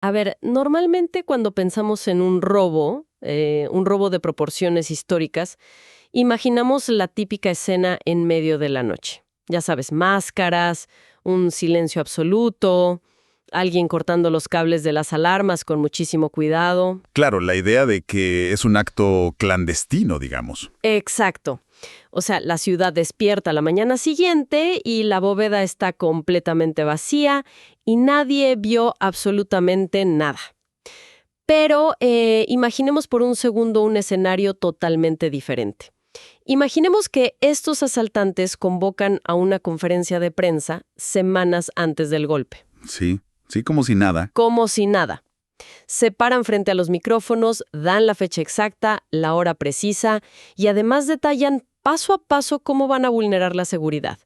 A ver, normalmente cuando pensamos en un robo de proporciones históricas, imaginamos la típica escena en medio de la noche. Ya sabes, máscaras, un silencio absoluto, alguien cortando los cables de las alarmas con muchísimo cuidado. Claro, la idea de que es un acto clandestino, digamos. Exacto. O sea, la ciudad despierta la mañana siguiente y la bóveda está completamente vacía y nadie vio absolutamente nada. Pero imaginemos por un segundo un escenario totalmente diferente. Imaginemos que estos asaltantes convocan a una conferencia de prensa semanas antes del golpe. Sí, sí, como si nada. Como si nada. Se paran frente a los micrófonos, dan la fecha exacta, la hora precisa y además detallan paso a paso cómo van a vulnerar la seguridad.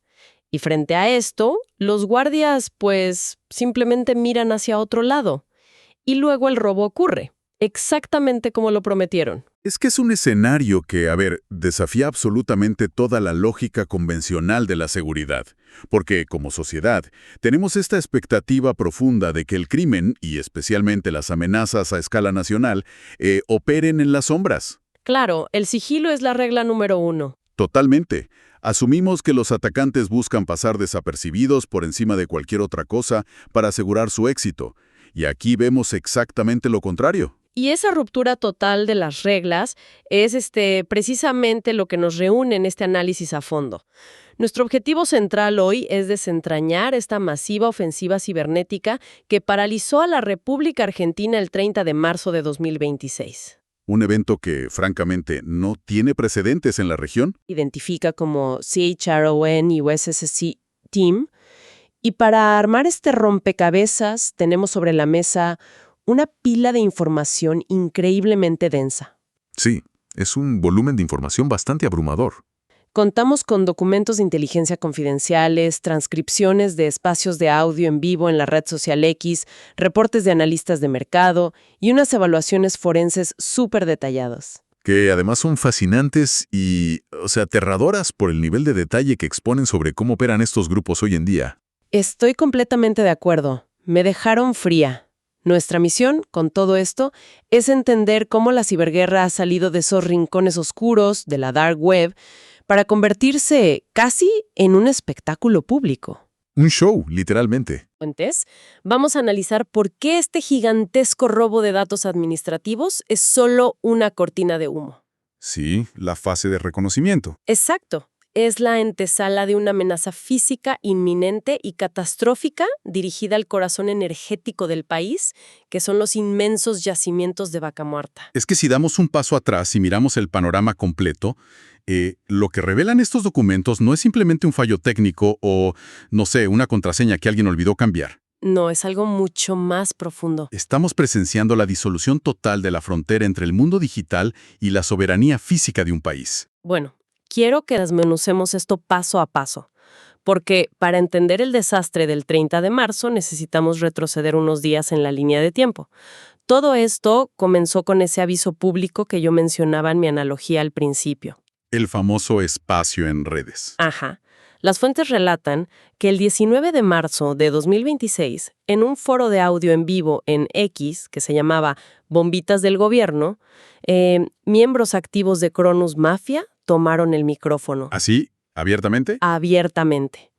Y frente a esto, los guardias pues simplemente miran hacia otro lado. Y luego el robo ocurre, exactamente como lo prometieron. Es que es un escenario que, desafía absolutamente toda la lógica convencional de la seguridad. Porque, como sociedad, tenemos esta expectativa profunda de que el crimen, y especialmente las amenazas a escala nacional, operen en las sombras. Claro, el sigilo es la regla número 1. Totalmente. Asumimos que los atacantes buscan pasar desapercibidos por encima de cualquier otra cosa para asegurar su éxito. Y aquí vemos exactamente lo contrario. Y esa ruptura total de las reglas es precisamente lo que nos reúne en este análisis a fondo. Nuestro objetivo central hoy es desentrañar esta masiva ofensiva cibernética que paralizó a la República Argentina el 30 de marzo de 2026. Un evento que, francamente, no tiene precedentes en la región. Identifica como CHRON y USSC Team. Y para armar este rompecabezas tenemos sobre la mesa una pila de información increíblemente densa. Sí, es un volumen de información bastante abrumador. Contamos con documentos de inteligencia confidenciales, transcripciones de espacios de audio en vivo en la red social X, reportes de analistas de mercado y unas evaluaciones forenses súper detalladas. Que además son fascinantes y, aterradoras por el nivel de detalle que exponen sobre cómo operan estos grupos hoy en día. Estoy completamente de acuerdo. Me dejaron fría. Nuestra misión, con todo esto, es entender cómo la ciberguerra ha salido de esos rincones oscuros de la dark web para convertirse casi en un espectáculo público. Un show, literalmente. Entonces, vamos a analizar por qué este gigantesco robo de datos administrativos es solo una cortina de humo. Sí, la fase de reconocimiento. Exacto. Es la antesala de una amenaza física inminente y catastrófica dirigida al corazón energético del país, que son los inmensos yacimientos de Vaca Muerta. Es que si damos un paso atrás y miramos el panorama completo, lo que revelan estos documentos no es simplemente un fallo técnico o, no sé, una contraseña que alguien olvidó cambiar. No, es algo mucho más profundo. Estamos presenciando la disolución total de la frontera entre el mundo digital y la soberanía física de un país. Bueno, quiero que desmenucemos esto paso a paso, porque para entender el desastre del 30 de marzo necesitamos retroceder unos días en la línea de tiempo. Todo esto comenzó con ese aviso público que yo mencionaba en mi analogía al principio. El famoso espacio en redes. Ajá. Las fuentes relatan que el 19 de marzo de 2026, en un foro de audio en vivo en X, que se llamaba Bombitas del Gobierno, miembros activos de Cronus Mafia tomaron el micrófono. ¿Así? ¿Abiertamente? Abiertamente,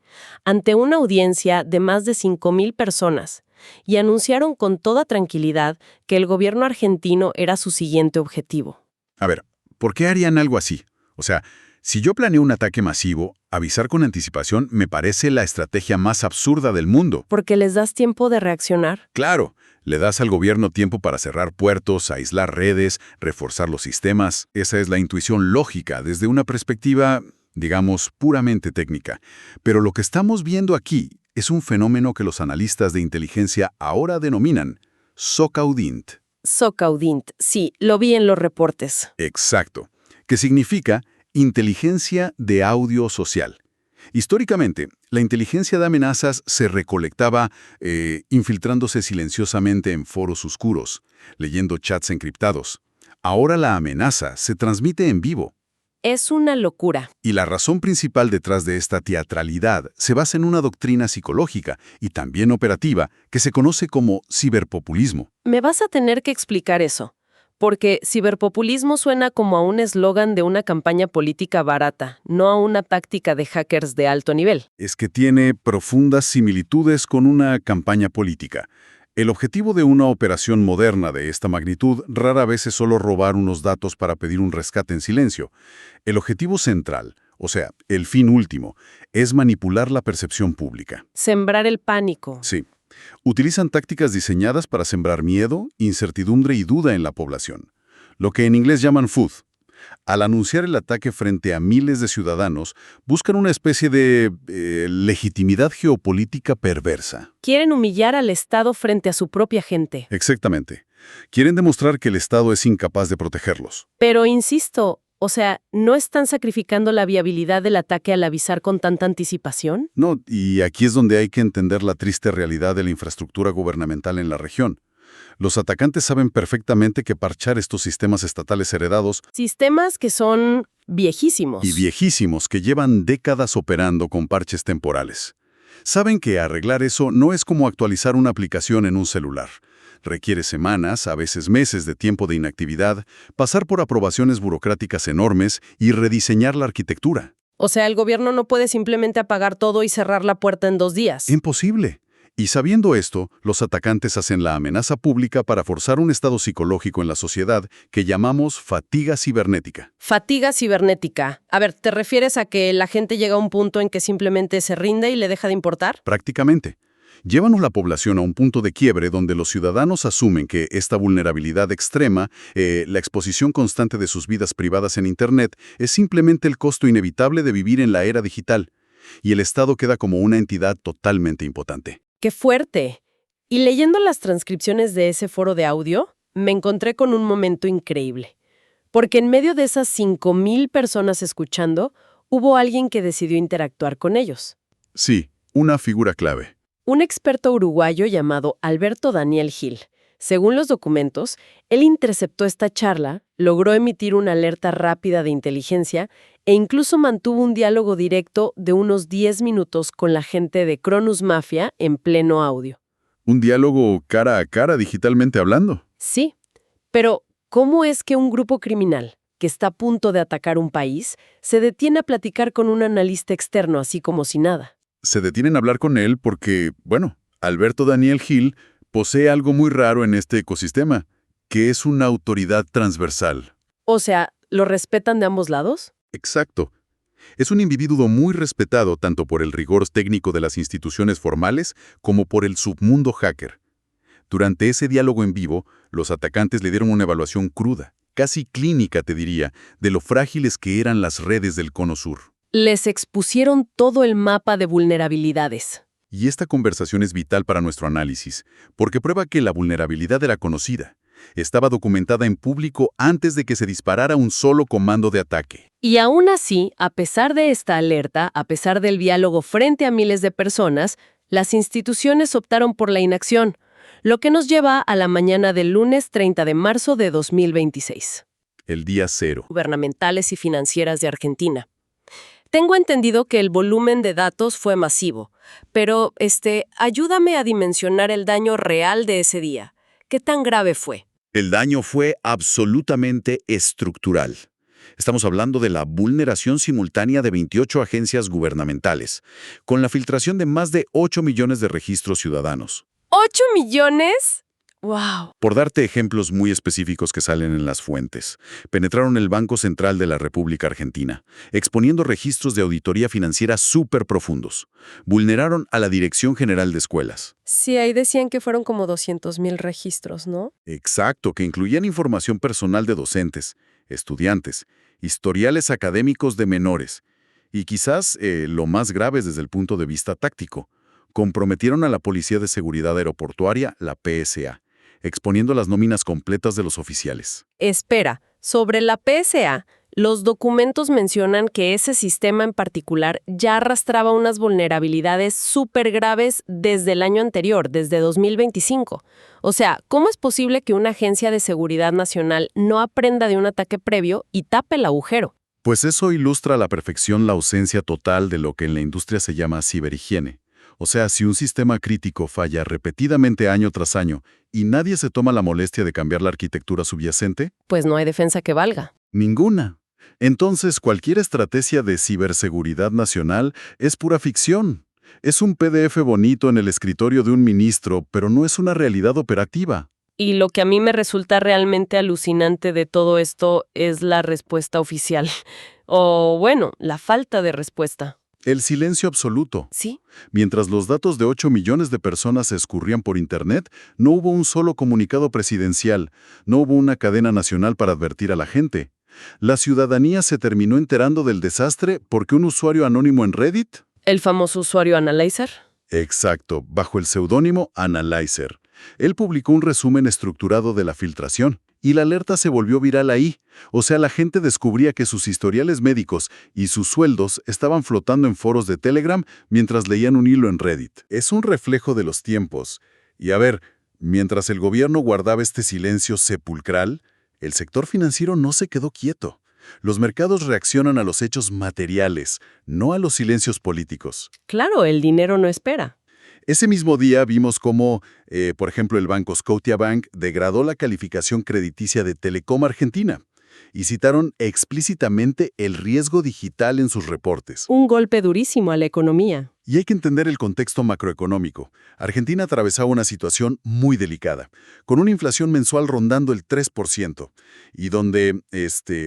ante una audiencia de más de 5,000 personas, y anunciaron con toda tranquilidad que el gobierno argentino era su siguiente objetivo. A ver, ¿por qué harían algo así? O sea, si yo planeo un ataque masivo, avisar con anticipación me parece la estrategia más absurda del mundo. ¿Porque les das tiempo de reaccionar? Claro, le das al gobierno tiempo para cerrar puertos, aislar redes, reforzar los sistemas. Esa es la intuición lógica desde una perspectiva, digamos, puramente técnica. Pero lo que estamos viendo aquí es un fenómeno que los analistas de inteligencia ahora denominan SOCAUDINT. SOCAUDINT, sí, lo vi en los reportes. Exacto, que significa inteligencia de audio social. Históricamente, la inteligencia de amenazas se recolectaba infiltrándose silenciosamente en foros oscuros, leyendo chats encriptados. Ahora la amenaza se transmite en vivo. Es una locura. Y la razón principal detrás de esta teatralidad se basa en una doctrina psicológica y también operativa que se conoce como ciberpopulismo. Me vas a tener que explicar eso, porque ciberpopulismo suena como a un eslogan de una campaña política barata, no a una táctica de hackers de alto nivel. Es que tiene profundas similitudes con una campaña política. El objetivo de una operación moderna de esta magnitud rara vez es solo robar unos datos para pedir un rescate en silencio. El objetivo central, o sea, el fin último, es manipular la percepción pública. Sembrar el pánico. Sí. Utilizan tácticas diseñadas para sembrar miedo, incertidumbre y duda en la población, lo que en inglés llaman FUD. Al anunciar el ataque frente a miles de ciudadanos, buscan una especie de legitimidad geopolítica perversa. Quieren humillar al Estado frente a su propia gente. Exactamente. Quieren demostrar que el Estado es incapaz de protegerlos. Pero insisto, o sea, ¿no están sacrificando la viabilidad del ataque al avisar con tanta anticipación? No, y aquí es donde hay que entender la triste realidad de la infraestructura gubernamental en la región. Los atacantes saben perfectamente que parchar estos sistemas estatales heredados Sistemas que son viejísimos. y viejísimos que llevan décadas operando con parches temporales. Saben que arreglar eso no es como actualizar una aplicación en un celular. Requiere semanas, a veces meses de tiempo de inactividad, pasar por aprobaciones burocráticas enormes y rediseñar la arquitectura. O sea, el gobierno no puede simplemente apagar todo y cerrar la puerta en 2 días. Imposible. Y sabiendo esto, los atacantes hacen la amenaza pública para forzar un estado psicológico en la sociedad que llamamos fatiga cibernética. Fatiga cibernética. A ver, ¿te refieres a que la gente llega a un punto en que simplemente se rinde y le deja de importar? Prácticamente. Llevan a la población a un punto de quiebre donde los ciudadanos asumen que esta vulnerabilidad extrema, la exposición constante de sus vidas privadas en Internet, es simplemente el costo inevitable de vivir en la era digital, y el Estado queda como una entidad totalmente impotente. ¡Qué fuerte! Y leyendo las transcripciones de ese foro de audio, me encontré con un momento increíble. Porque en medio de esas 5,000 personas escuchando, hubo alguien que decidió interactuar con ellos. Sí, una figura clave. Un experto uruguayo llamado Alberto Daniel Gil. Según los documentos, él interceptó esta charla, logró emitir una alerta rápida de inteligencia e incluso mantuvo un diálogo directo de unos 10 minutos con la gente de Cronus Mafia en pleno audio. Un diálogo cara a cara digitalmente hablando. Sí, pero ¿cómo es que un grupo criminal que está a punto de atacar un país se detiene a platicar con un analista externo así como si nada? Se detienen a hablar con él porque, bueno, Alberto Daniel Gil posee algo muy raro en este ecosistema, que es una autoridad transversal. O sea, ¿lo respetan de ambos lados? Exacto. Es un individuo muy respetado tanto por el rigor técnico de las instituciones formales como por el submundo hacker. Durante ese diálogo en vivo, los atacantes le dieron una evaluación cruda, casi clínica te diría, de lo frágiles que eran las redes del Cono Sur. Les expusieron todo el mapa de vulnerabilidades. Y esta conversación es vital para nuestro análisis, porque prueba que la vulnerabilidad era conocida. Estaba documentada en público antes de que se disparara un solo comando de ataque. Y aún así, a pesar de esta alerta, a pesar del diálogo frente a miles de personas, las instituciones optaron por la inacción, lo que nos lleva a la mañana del lunes 30 de marzo de 2026. El día cero. Gubernamentales y financieras de Argentina. Tengo entendido que el volumen de datos fue masivo, pero ayúdame a dimensionar el daño real de ese día. ¿Qué tan grave fue? El daño fue absolutamente estructural. Estamos hablando de la vulneración simultánea de 28 agencias gubernamentales, con la filtración de más de 8 millones de registros ciudadanos. ¿8 millones? ¡Wow! Por darte ejemplos muy específicos que salen en las fuentes, penetraron el Banco Central de la República Argentina, exponiendo registros de auditoría financiera súper profundos. Vulneraron a la Dirección General de Escuelas. Sí, ahí decían que fueron como 200,000 registros, ¿no? Exacto, que incluían información personal de docentes, estudiantes, historiales académicos de menores, y quizás lo más grave desde el punto de vista táctico, comprometieron a la Policía de Seguridad Aeroportuaria, la PSA, exponiendo las nóminas completas de los oficiales. Espera, sobre la PSA, los documentos mencionan que ese sistema en particular ya arrastraba unas vulnerabilidades súper graves desde el año anterior, desde 2025. O sea, ¿cómo es posible que una agencia de seguridad nacional no aprenda de un ataque previo y tape el agujero? Pues eso ilustra a la perfección la ausencia total de lo que en la industria se llama ciberhigiene. O sea, si un sistema crítico falla repetidamente año tras año y nadie se toma la molestia de cambiar la arquitectura subyacente, Pues no hay defensa que valga. ninguna. Entonces, cualquier estrategia de ciberseguridad nacional es pura ficción. Es un PDF bonito en el escritorio de un ministro, pero no es una realidad operativa. Y lo que a mí me resulta realmente alucinante de todo esto es la respuesta oficial. O bueno, la falta de respuesta. El silencio absoluto. ¿Sí? Mientras los datos de 8 millones de personas se escurrían por Internet, no hubo un solo comunicado presidencial, no hubo una cadena nacional para advertir a la gente. La ciudadanía se terminó enterando del desastre porque un usuario anónimo en Reddit. ¿El famoso usuario Analyzer? Exacto, bajo el seudónimo Analyzer. Él publicó un resumen estructurado de la filtración, y la alerta se volvió viral ahí. O sea, la gente descubría que sus historiales médicos y sus sueldos estaban flotando en foros de Telegram mientras leían un hilo en Reddit. Es un reflejo de los tiempos. Y a ver, mientras el gobierno guardaba este silencio sepulcral, el sector financiero no se quedó quieto. Los mercados reaccionan a los hechos materiales, no a los silencios políticos. Claro, el dinero no espera. Ese mismo día vimos cómo, por ejemplo, el banco Scotiabank degradó la calificación crediticia de Telecom Argentina y citaron explícitamente el riesgo digital en sus reportes. Un golpe durísimo a la economía. Y hay que entender el contexto macroeconómico. Argentina atravesaba una situación muy delicada, con una inflación mensual rondando el 3%, y donde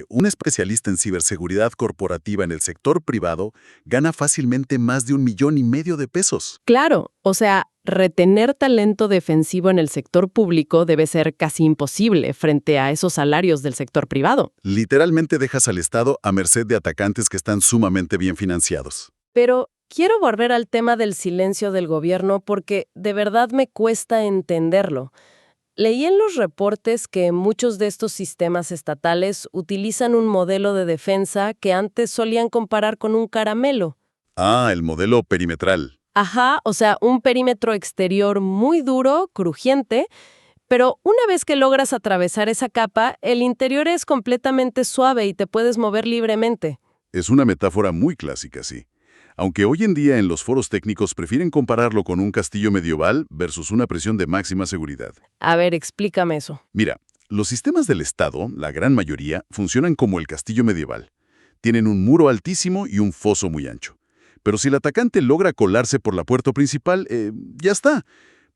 un especialista en ciberseguridad corporativa en el sector privado gana fácilmente más de 1,5 millones de pesos. Claro, o sea, retener talento defensivo en el sector público debe ser casi imposible frente a esos salarios del sector privado. Literalmente dejas al Estado a merced de atacantes que están sumamente bien financiados. Pero quiero volver al tema del silencio del gobierno porque de verdad me cuesta entenderlo. Leí en los reportes que muchos de estos sistemas estatales utilizan un modelo de defensa que antes solían comparar con un caramelo. Ah, el modelo perimetral. Ajá, o sea, un perímetro exterior muy duro, crujiente, pero una vez que logras atravesar esa capa, el interior es completamente suave y te puedes mover libremente. Es una metáfora muy clásica, sí. Aunque hoy en día en los foros técnicos prefieren compararlo con un castillo medieval versus una prisión de máxima seguridad. A ver, explícame eso. Mira, los sistemas del Estado, la gran mayoría, funcionan como el castillo medieval. Tienen un muro altísimo y un foso muy ancho. Pero si el atacante logra colarse por la puerta principal, ya está.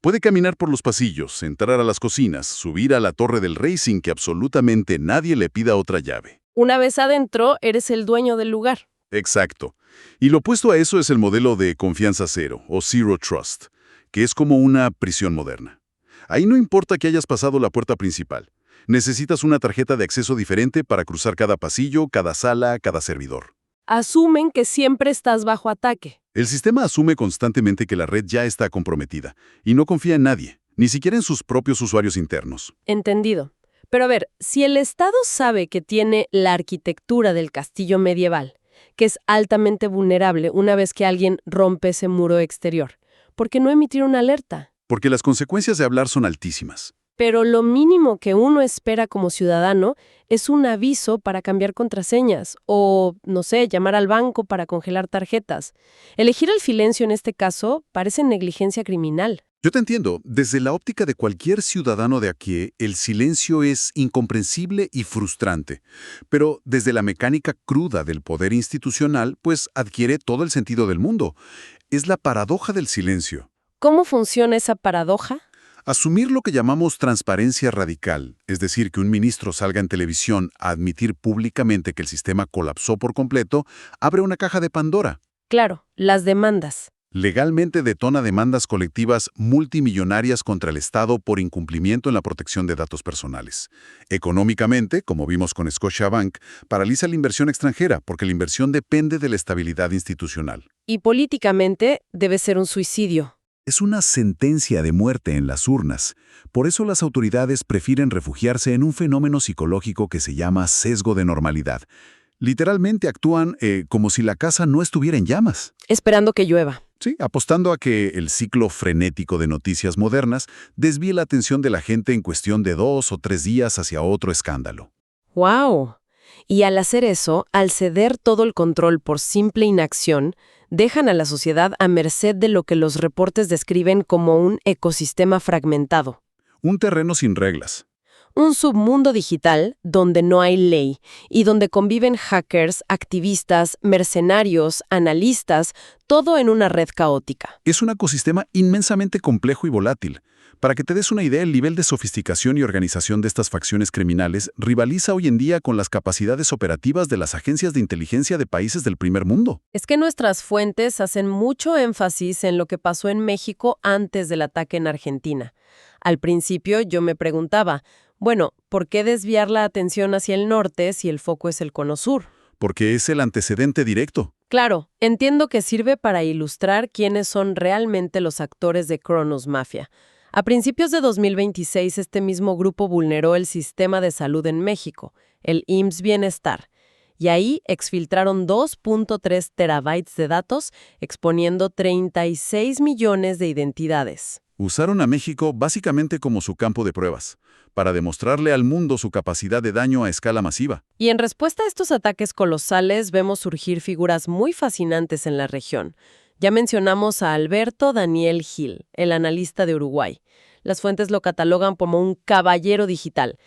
Puede caminar por los pasillos, entrar a las cocinas, subir a la torre del rey sin que absolutamente nadie le pida otra llave. Una vez adentro, eres el dueño del lugar. Exacto. Y lo opuesto a eso es el modelo de confianza cero, o Zero Trust, que es como una prisión moderna. Ahí no importa que hayas pasado la puerta principal. Necesitas una tarjeta de acceso diferente para cruzar cada pasillo, cada sala, cada servidor. Asumen que siempre estás bajo ataque. El sistema asume constantemente que la red ya está comprometida y no confía en nadie, ni siquiera en sus propios usuarios internos. Entendido. Pero a ver, si el Estado sabe que tiene la arquitectura del castillo medieval, que es altamente vulnerable una vez que alguien rompe ese muro exterior, ¿por qué no emitir una alerta? Porque las consecuencias de hablar son altísimas. Pero lo mínimo que uno espera como ciudadano es un aviso para cambiar contraseñas o, no sé, llamar al banco para congelar tarjetas. Elegir el silencio en este caso parece negligencia criminal. Yo te entiendo. Desde la óptica de cualquier ciudadano de aquí, el silencio es incomprensible y frustrante. Pero desde la mecánica cruda del poder institucional, pues adquiere todo el sentido del mundo. Es la paradoja del silencio. ¿Cómo funciona esa paradoja? Asumir lo que llamamos transparencia radical, es decir, que un ministro salga en televisión a admitir públicamente que el sistema colapsó por completo, abre una caja de Pandora. Claro, las demandas. Legalmente detona demandas colectivas multimillonarias contra el Estado por incumplimiento en la protección de datos personales. Económicamente, como vimos con Scotiabank, paraliza la inversión extranjera porque la inversión depende de la estabilidad institucional. Y políticamente debe ser un suicidio. Es una sentencia de muerte en las urnas. Por eso las autoridades prefieren refugiarse en un fenómeno psicológico que se llama sesgo de normalidad. Literalmente actúan como si la casa no estuviera en llamas. Esperando que llueva. Sí, apostando a que el ciclo frenético de noticias modernas desvíe la atención de la gente en cuestión de 2 o 3 días hacia otro escándalo. ¡Wow! Y al hacer eso, al ceder todo el control por simple inacción, dejan a la sociedad a merced de lo que los reportes describen como un ecosistema fragmentado. Un terreno sin reglas. Un submundo digital donde no hay ley y donde conviven hackers, activistas, mercenarios, analistas, todo en una red caótica. Es un ecosistema inmensamente complejo y volátil. Para que te des una idea, el nivel de sofisticación y organización de estas facciones criminales rivaliza hoy en día con las capacidades operativas de las agencias de inteligencia de países del primer mundo. Es que nuestras fuentes hacen mucho énfasis en lo que pasó en México antes del ataque en Argentina. Al principio yo me preguntaba, bueno, ¿por qué desviar la atención hacia el norte si el foco es el Cono Sur? Porque es el antecedente directo. Claro, entiendo que sirve para ilustrar quiénes son realmente los actores de Cronos Mafia. A principios de 2026, este mismo grupo vulneró el sistema de salud en México, el IMSS Bienestar, y ahí exfiltraron 2.3 terabytes de datos, exponiendo 36 millones de identidades. Usaron a México básicamente como su campo de pruebas, para demostrarle al mundo su capacidad de daño a escala masiva. Y en respuesta a estos ataques colosales, vemos surgir figuras muy fascinantes en la región. Ya mencionamos a Alberto Daniel Gil, el analista de Uruguay. Las fuentes lo catalogan como un caballero digital.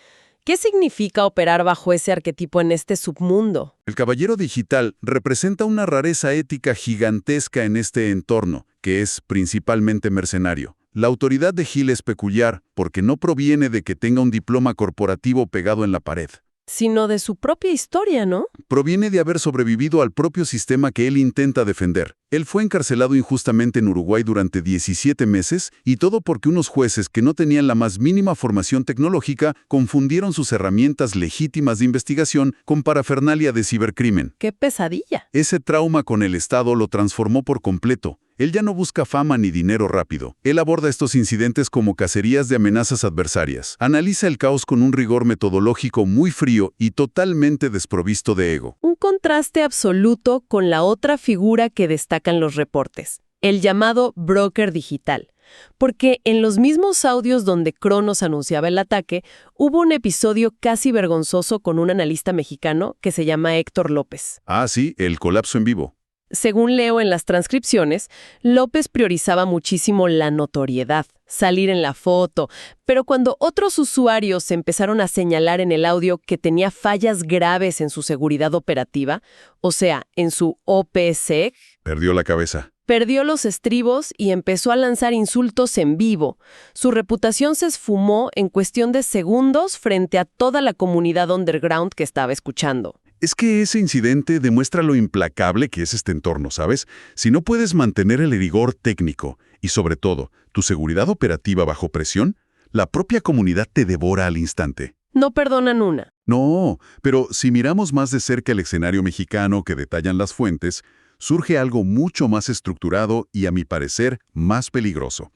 ¿Qué significa operar bajo ese arquetipo en este submundo? El caballero digital representa una rareza ética gigantesca en este entorno, que es principalmente mercenario. La autoridad de Gil es peculiar porque no proviene de que tenga un diploma corporativo pegado en la pared. Sino de su propia historia, ¿no? Proviene de haber sobrevivido al propio sistema que él intenta defender. Él fue encarcelado injustamente en Uruguay durante 17 meses y todo porque unos jueces que no tenían la más mínima formación tecnológica confundieron sus herramientas legítimas de investigación con parafernalia de cibercrimen. ¡Qué pesadilla! Ese trauma con el Estado lo transformó por completo. Él ya no busca fama ni dinero rápido. Él aborda estos incidentes como cacerías de amenazas adversarias. Analiza el caos con un rigor metodológico muy frío y totalmente desprovisto de ego. Un contraste absoluto con la otra figura que destacan los reportes, el llamado broker digital. Porque en los mismos audios donde Cronos anunciaba el ataque, hubo un episodio casi vergonzoso con un analista mexicano que se llama Héctor López. Ah, sí, el colapso en vivo. Según leo en las transcripciones, López priorizaba muchísimo la notoriedad, salir en la foto, pero cuando otros usuarios empezaron a señalar en el audio que tenía fallas graves en su seguridad operativa, o sea, en su OPSEC, Perdió la cabeza. perdió los estribos y empezó a lanzar insultos en vivo. Su reputación se esfumó en cuestión de segundos frente a toda la comunidad underground que estaba escuchando. Es que ese incidente demuestra lo implacable que es este entorno, ¿sabes? Si no puedes mantener el rigor técnico y, sobre todo, tu seguridad operativa bajo presión, la propia comunidad te devora al instante. No perdonan una. No, pero si miramos más de cerca el escenario mexicano que detallan las fuentes, surge algo mucho más estructurado y, a mi parecer, más peligroso,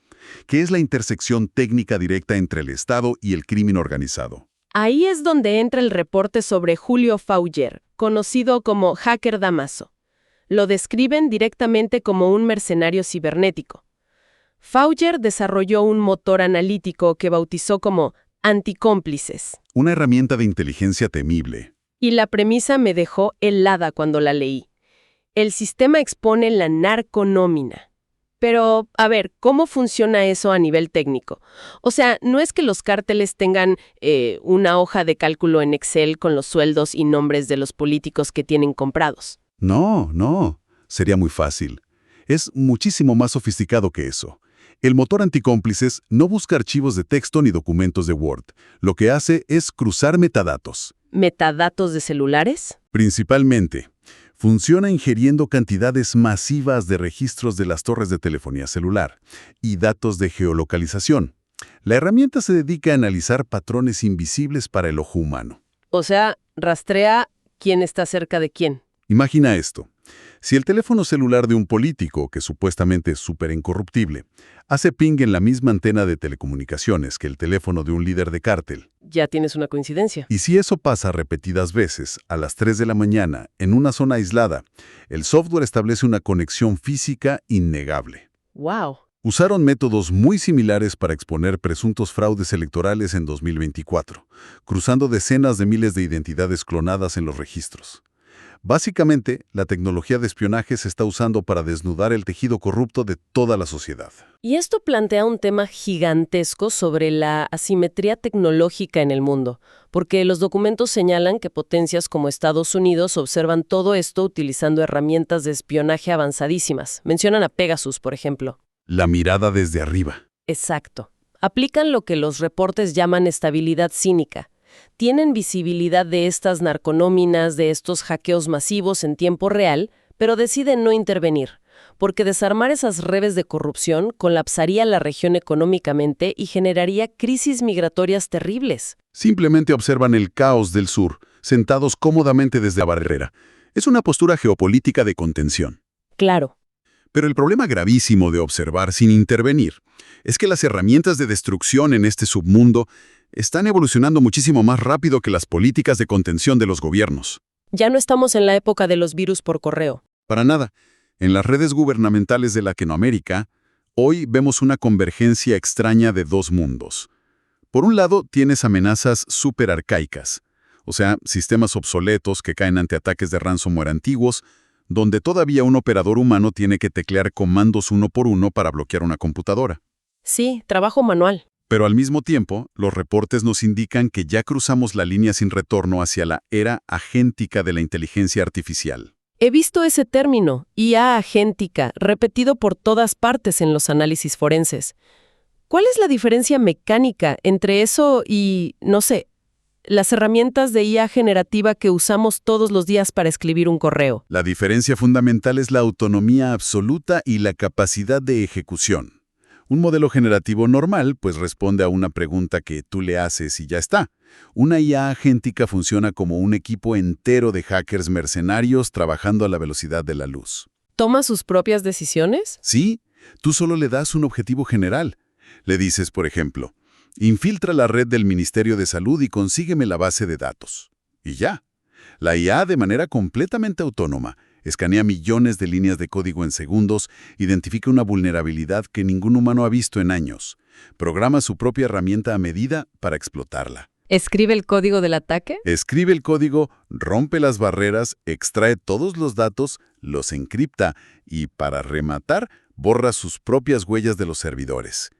que es la intersección técnica directa entre el Estado y el crimen organizado. Ahí es donde entra el reporte sobre Julio Fauger, conocido como Hacker Damaso. Lo describen directamente como un mercenario cibernético. Fauger desarrolló un motor analítico que bautizó como anticómplices. Una herramienta de inteligencia temible. Y la premisa me dejó helada cuando la leí. El sistema expone la narconómina. Pero, a ver, ¿cómo funciona eso a nivel técnico? O sea, no es que los cárteles tengan una hoja de cálculo en Excel con los sueldos y nombres de los políticos que tienen comprados. No. Sería muy fácil. Es muchísimo más sofisticado que eso. El motor anticómplices no busca archivos de texto ni documentos de Word. Lo que hace es cruzar metadatos. ¿Metadatos de celulares? Principalmente. Funciona ingiriendo cantidades masivas de registros de las torres de telefonía celular y datos de geolocalización. La herramienta se dedica a analizar patrones invisibles para el ojo humano. O sea, rastrea quién está cerca de quién. Imagina esto. Si el teléfono celular de un político, que supuestamente es súper incorruptible, hace ping en la misma antena de telecomunicaciones que el teléfono de un líder de cártel, Ya tienes una coincidencia. y si eso pasa repetidas veces, a las 3 de la mañana, en una zona aislada, el software establece una conexión física innegable. ¡Wow! Usaron métodos muy similares para exponer presuntos fraudes electorales en 2024, cruzando decenas de miles de identidades clonadas en los registros. Básicamente, la tecnología de espionaje se está usando para desnudar el tejido corrupto de toda la sociedad. Y esto plantea un tema gigantesco sobre la asimetría tecnológica en el mundo, porque los documentos señalan que potencias como Estados Unidos observan todo esto utilizando herramientas de espionaje avanzadísimas. Mencionan a Pegasus, por ejemplo. La mirada desde arriba. Exacto. Aplican lo que los reportes llaman estabilidad cínica. Tienen visibilidad de estas narconóminas, de estos hackeos masivos en tiempo real, pero deciden no intervenir, porque desarmar esas redes de corrupción colapsaría la región económicamente y generaría crisis migratorias terribles. Simplemente observan el caos del sur, sentados cómodamente desde la barrera. Es una postura geopolítica de contención. Claro. Pero el problema gravísimo de observar sin intervenir es que las herramientas de destrucción en este submundo están evolucionando muchísimo más rápido que las políticas de contención de los gobiernos. Ya no estamos en la época de los virus por correo. Para nada. En las redes gubernamentales de Latinoamérica, hoy vemos una convergencia extraña de dos mundos. Por un lado, tienes amenazas súper arcaicas, o sea, sistemas obsoletos que caen ante ataques de ransomware antiguos, donde todavía un operador humano tiene que teclear comandos uno por uno para bloquear una computadora. Sí, trabajo manual. Pero al mismo tiempo, los reportes nos indican que ya cruzamos la línea sin retorno hacia la era agéntica de la inteligencia artificial. He visto ese término, IA agéntica, repetido por todas partes en los análisis forenses. ¿Cuál es la diferencia mecánica entre eso y, no sé, las herramientas de IA generativa que usamos todos los días para escribir un correo? La diferencia fundamental es la autonomía absoluta y la capacidad de ejecución. Un modelo generativo normal, pues responde a una pregunta que tú le haces y ya está. Una IA agéntica funciona como un equipo entero de hackers mercenarios trabajando a la velocidad de la luz. ¿Toma sus propias decisiones? Sí, tú solo le das un objetivo general. Le dices, por ejemplo, infiltra la red del Ministerio de Salud y consígueme la base de datos. Y ya. La IA, de manera completamente autónoma, escanea millones de líneas de código en segundos, identifica una vulnerabilidad que ningún humano ha visto en años, programa su propia herramienta a medida para explotarla. ¿Escribe el código del ataque? Escribe el código, rompe las barreras, extrae todos los datos, los encripta y, para rematar, borra sus propias huellas de los servidores.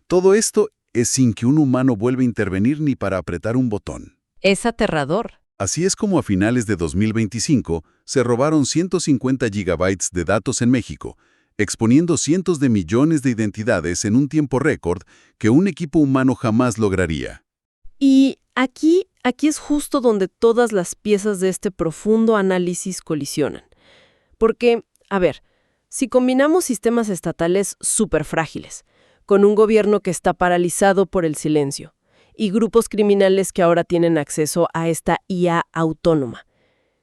Todo esto es sin que un humano vuelva a intervenir ni para apretar un botón. Es aterrador. Así es como a finales de 2025 se robaron 150 gigabytes de datos en México, exponiendo cientos de millones de identidades en un tiempo récord que un equipo humano jamás lograría. Y aquí es justo donde todas las piezas de este profundo análisis colisionan. Porque, a ver, si combinamos sistemas estatales súper frágiles, con un gobierno que está paralizado por el silencio, y grupos criminales que ahora tienen acceso a esta IA autónoma,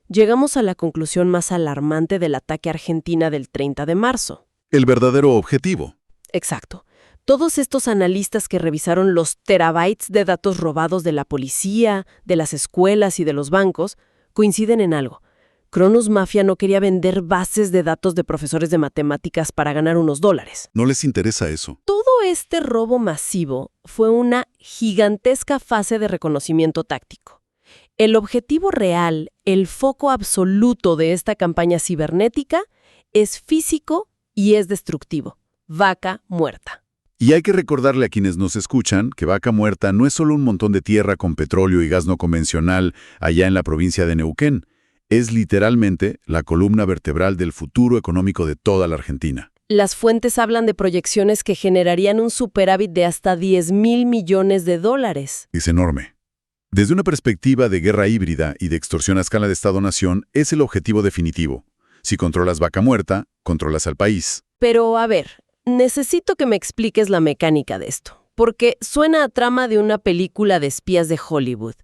llegamos a la conclusión más alarmante del ataque a Argentina del 30 de marzo. El verdadero objetivo. Exacto. Todos estos analistas que revisaron los terabytes de datos robados de la policía, de las escuelas y de los bancos, coinciden en algo. Cronos Mafia no quería vender bases de datos de profesores de matemáticas para ganar unos dólares. No les interesa eso. Todo este robo masivo fue una gigantesca fase de reconocimiento táctico. El objetivo real, el foco absoluto de esta campaña cibernética, es físico y es destructivo. Vaca muerta. Y hay que recordarle a quienes nos escuchan que Vaca Muerta no es solo un montón de tierra con petróleo y gas no convencional allá en la provincia de Neuquén. Es literalmente la columna vertebral del futuro económico de toda la Argentina. Las fuentes hablan de proyecciones que generarían un superávit de hasta 10.000 millones de dólares. Es enorme. Desde una perspectiva de guerra híbrida y de extorsión a escala de Estado-nación, es el objetivo definitivo. Si controlas Vaca Muerta, controlas al país. Pero, a ver, necesito que me expliques la mecánica de esto, porque suena a trama de una película de espías de Hollywood.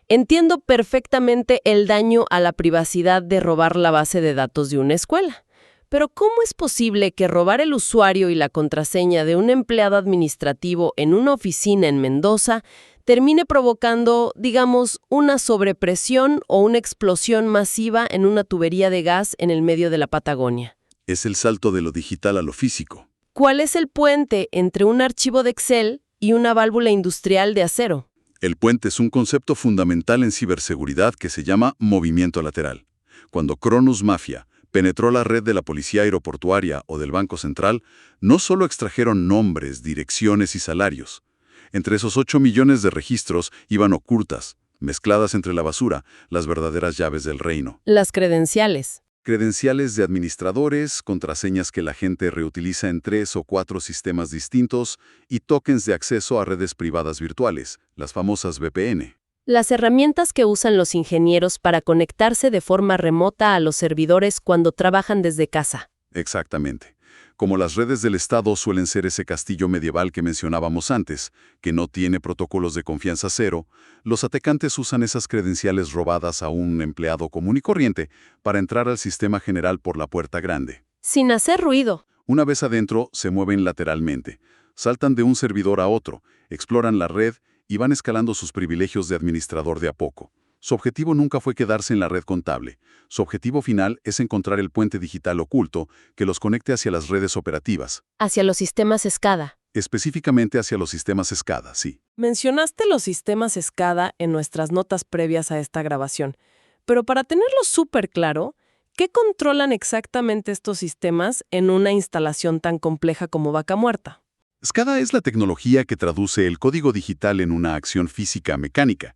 Entiendo perfectamente el daño a la privacidad de robar la base de datos de una escuela. Pero ¿cómo es posible que robar el usuario y la contraseña de un empleado administrativo en una oficina en Mendoza termine provocando, digamos, una sobrepresión o una explosión masiva en una tubería de gas en el medio de la Patagonia? Es el salto de lo digital a lo físico. ¿Cuál es el puente entre un archivo de Excel y una válvula industrial de acero? El puente es un concepto fundamental en ciberseguridad que se llama movimiento lateral. Cuando Kronos Mafia penetró la red de la policía aeroportuaria o del Banco Central, no solo extrajeron nombres, direcciones y salarios. Entre esos 8 millones de registros iban ocultas, mezcladas entre la basura, las verdaderas llaves del reino. Las credenciales. Credenciales de administradores, contraseñas que la gente reutiliza en 3 o 4 sistemas distintos y tokens de acceso a redes privadas virtuales, las famosas VPN. Las herramientas que usan los ingenieros para conectarse de forma remota a los servidores cuando trabajan desde casa. Exactamente. Como las redes del Estado suelen ser ese castillo medieval que mencionábamos antes, que no tiene protocolos de confianza cero, los atacantes usan esas credenciales robadas a un empleado común y corriente para entrar al sistema general por la puerta grande. Sin hacer ruido. Una vez adentro, se mueven lateralmente, saltan de un servidor a otro, exploran la red y van escalando sus privilegios de administrador de a poco. Su objetivo nunca fue quedarse en la red contable. Su objetivo final es encontrar el puente digital oculto que los conecte hacia las redes operativas. Hacia los sistemas SCADA. Específicamente hacia los sistemas SCADA, sí. Mencionaste los sistemas SCADA en nuestras notas previas a esta grabación, pero para tenerlo súper claro, ¿qué controlan exactamente estos sistemas en una instalación tan compleja como Vaca Muerta? SCADA es la tecnología que traduce el código digital en una acción física mecánica.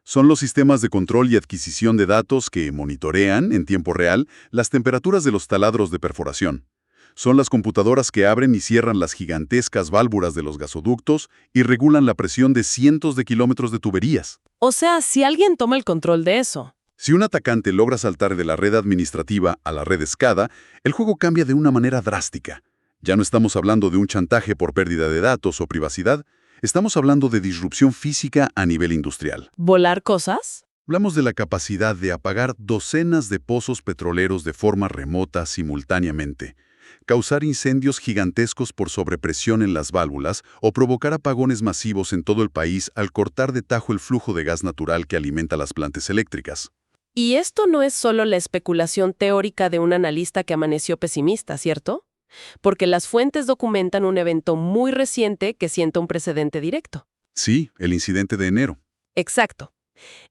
Son los sistemas de control y adquisición de datos que monitorean, en tiempo real, las temperaturas de los taladros de perforación. Son las computadoras que abren y cierran las gigantescas válvulas de los gasoductos y regulan la presión de cientos de kilómetros de tuberías. O sea, si alguien toma el control de eso. Si un atacante logra saltar de la red administrativa a la red SCADA, el juego cambia de una manera drástica. Ya no estamos hablando de un chantaje por pérdida de datos o privacidad, estamos hablando de disrupción física a nivel industrial. ¿Volar cosas? Hablamos de la capacidad de apagar docenas de pozos petroleros de forma remota simultáneamente, causar incendios gigantescos por sobrepresión en las válvulas o provocar apagones masivos en todo el país al cortar de tajo el flujo de gas natural que alimenta las plantas eléctricas. Y esto no es solo la especulación teórica de un analista que amaneció pesimista, ¿cierto? Porque las fuentes documentan un evento muy reciente que sienta un precedente directo. Sí, el incidente de enero. Exacto.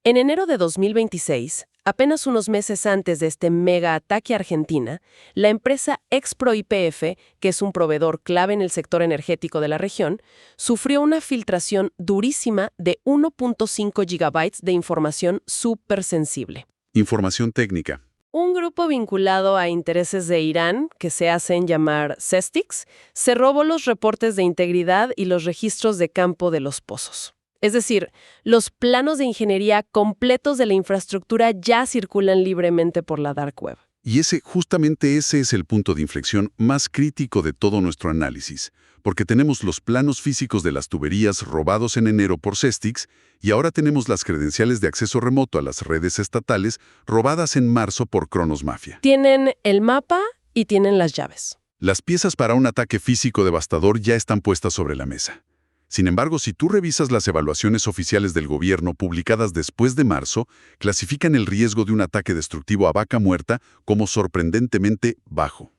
En enero de 2026, apenas unos meses antes de este mega ataque a Argentina, la empresa Expro YPF, que es un proveedor clave en el sector energético de la región, sufrió una filtración durísima de 1.5 gigabytes de información súper sensible. Información técnica. Un grupo vinculado a intereses de Irán, que se hacen llamar CESTIX, se robó los reportes de integridad y los registros de campo de los pozos. Es decir, los planos de ingeniería completos de la infraestructura ya circulan libremente por la Dark Web. Y justamente ese es el punto de inflexión más crítico de todo nuestro análisis, porque tenemos los planos físicos de las tuberías robados en enero por CESTIX y ahora tenemos las credenciales de acceso remoto a las redes estatales robadas en marzo por Kronos Mafia. Tienen el mapa y tienen las llaves. Las piezas para un ataque físico devastador ya están puestas sobre la mesa. Sin embargo, si tú revisas las evaluaciones oficiales del gobierno publicadas después de marzo, clasifican el riesgo de un ataque destructivo a Vaca Muerta como sorprendentemente bajo.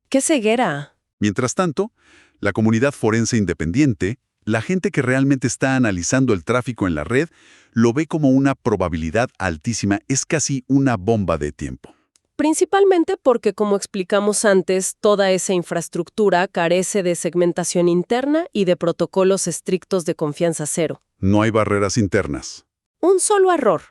¡Qué ceguera! Mientras tanto, la comunidad forense independiente, la gente que realmente está analizando el tráfico en la red, lo ve como una probabilidad altísima, es casi una bomba de tiempo. Principalmente porque, como explicamos antes, toda esa infraestructura carece de segmentación interna y de protocolos estrictos de confianza cero. No hay barreras internas. Un solo error.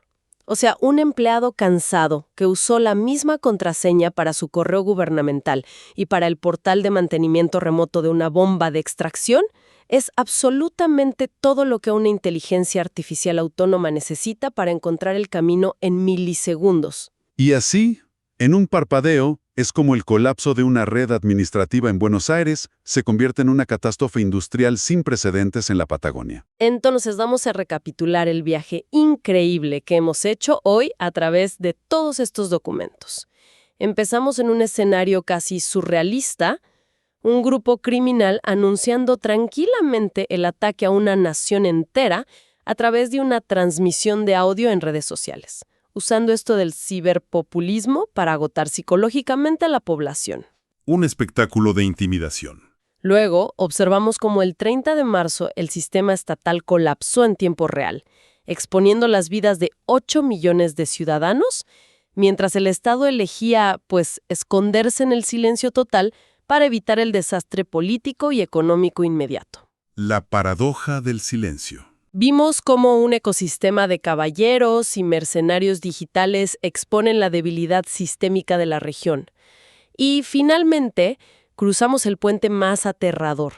O sea, un empleado cansado que usó la misma contraseña para su correo gubernamental y para el portal de mantenimiento remoto de una bomba de extracción es absolutamente todo lo que una inteligencia artificial autónoma necesita para encontrar el camino en milisegundos. Y así, en un parpadeo, es como el colapso de una red administrativa en Buenos Aires se convierte en una catástrofe industrial sin precedentes en la Patagonia. Entonces vamos a recapitular el viaje increíble que hemos hecho hoy a través de todos estos documentos. Empezamos en un escenario casi surrealista, un grupo criminal anunciando tranquilamente el ataque a una nación entera a través de una transmisión de audio en redes sociales, usando esto del ciberpopulismo para agotar psicológicamente a la población. Un espectáculo de intimidación. Luego, observamos cómo el 30 de marzo el sistema estatal colapsó en tiempo real, exponiendo las vidas de 8 millones de ciudadanos, mientras el Estado elegía, esconderse en el silencio total para evitar el desastre político y económico inmediato. La paradoja del silencio. Vimos cómo un ecosistema de caballeros y mercenarios digitales exponen la debilidad sistémica de la región. Y, finalmente, cruzamos el puente más aterrador.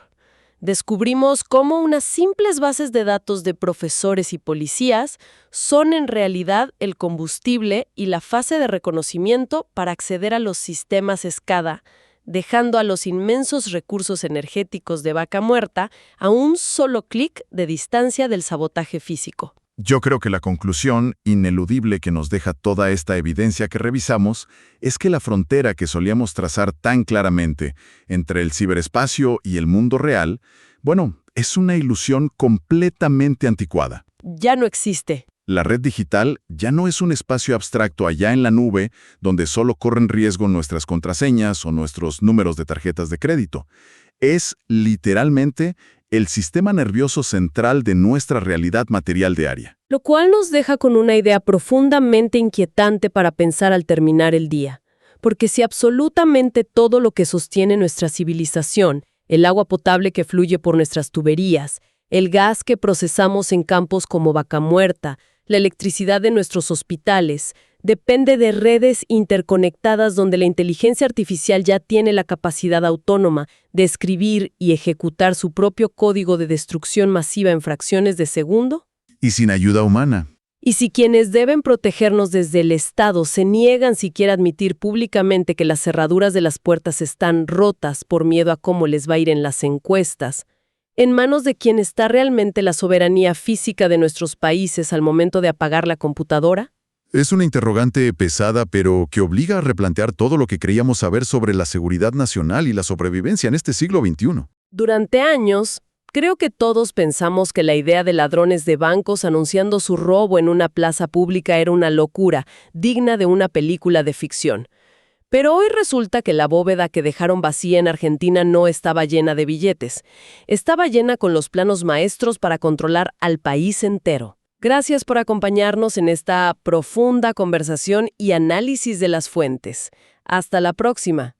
Descubrimos cómo unas simples bases de datos de profesores y policías son en realidad el combustible y la fase de reconocimiento para acceder a los sistemas SCADA, dejando a los inmensos recursos energéticos de Vaca Muerta a un solo clic de distancia del sabotaje físico. Yo creo que la conclusión ineludible que nos deja toda esta evidencia que revisamos es que la frontera que solíamos trazar tan claramente entre el ciberespacio y el mundo real, es una ilusión completamente anticuada. Ya no existe. La red digital ya no es un espacio abstracto allá en la nube donde solo corren riesgo nuestras contraseñas o nuestros números de tarjetas de crédito. Es literalmente el sistema nervioso central de nuestra realidad material diaria. Lo cual nos deja con una idea profundamente inquietante para pensar al terminar el día. Porque si absolutamente todo lo que sostiene nuestra civilización, el agua potable que fluye por nuestras tuberías, el gas que procesamos en campos como Vaca Muerta, la electricidad de nuestros hospitales, depende de redes interconectadas donde la inteligencia artificial ya tiene la capacidad autónoma de escribir y ejecutar su propio código de destrucción masiva en fracciones de segundo. Y sin ayuda humana. Y si quienes deben protegernos desde el Estado se niegan siquiera a admitir públicamente que las cerraduras de las puertas están rotas por miedo a cómo les va a ir en las encuestas, ¿en manos de quién está realmente la soberanía física de nuestros países al momento de apagar la computadora? Es una interrogante pesada, pero que obliga a replantear todo lo que creíamos saber sobre la seguridad nacional y la sobrevivencia en este siglo XXI. Durante años, creo que todos pensamos que la idea de ladrones de bancos anunciando su robo en una plaza pública era una locura, digna de una película de ficción. Pero hoy resulta que la bóveda que dejaron vacía en Argentina no estaba llena de billetes. Estaba llena con los planos maestros para controlar al país entero. Gracias por acompañarnos en esta profunda conversación y análisis de las fuentes. Hasta la próxima.